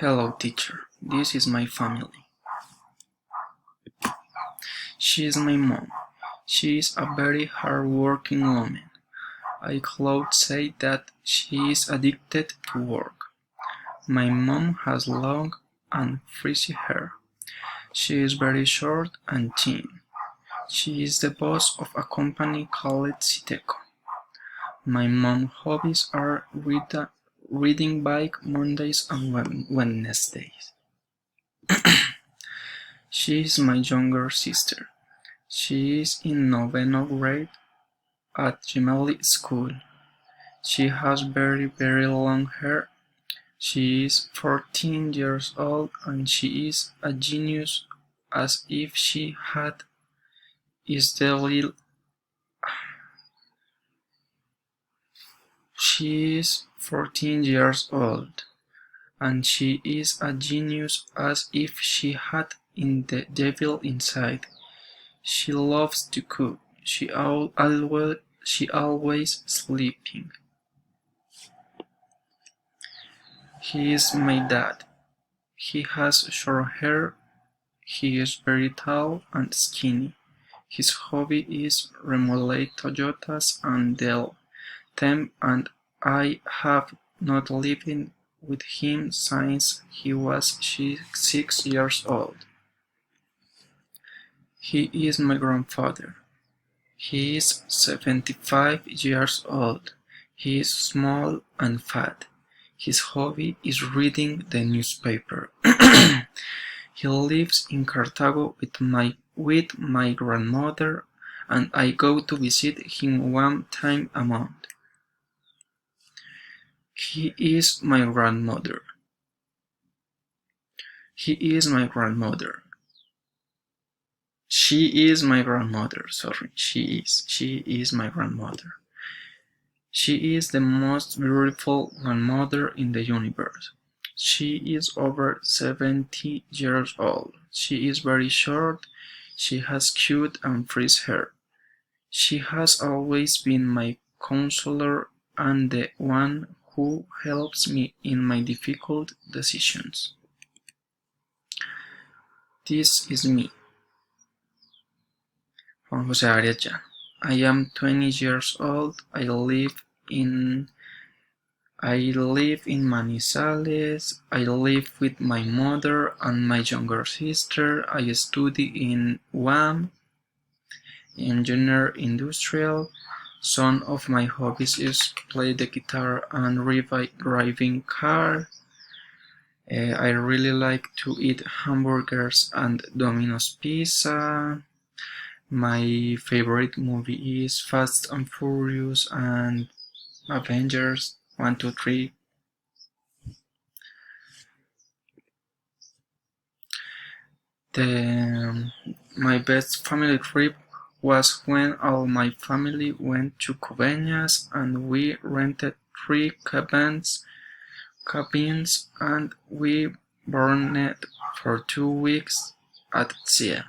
Hello, teacher. This is my family. She is my mom. She is a very hard-working woman. I could say that she is addicted to work. My mom has long and frizzy hair. She is very short and thin. She is the boss of a company called Citeco. My mom's hobbies are reading bike Mondays and Wednesdays. She is my younger sister. She is in novena grade at Gemelli School. She has very long hair. She is 14 years old and she is a genius as if she had is the little. She is 14 years old and she is a genius as if she had in the devil inside. She loves to cook. She always sleeping. He is my dad. He has short hair. He is very tall and skinny. His hobby is remodel Toyotas and them, and I have not lived with him since he was 6 years old. He is my grandfather. He is 75 years old. He is small and fat. His hobby is reading the newspaper. He lives in Cartago with my grandmother, and I go to visit him one time a month. He is my grandmother. He is my grandmother. She is my grandmother. Sorry, she is my grandmother. She is the most beautiful grandmother in the universe. She is over 70 years old. She is very short. She has cute and frizzy hair. She has always been my counselor and the one who helps me in my difficult decisions. This is me, Juan José Arias. I am 20 years old. I live in Manizales. I live with my mother and my younger sister. I study in UAM, engineer industrial. Some of my hobbies is play the guitar and driving car. I really like to eat hamburgers and Domino's pizza. My favorite movie is Fast and Furious and Avengers 1, 2, 3. My best family trip was when all my family went to Coveñas and we rented 3 cabins and we burned for 2 weeks at sea.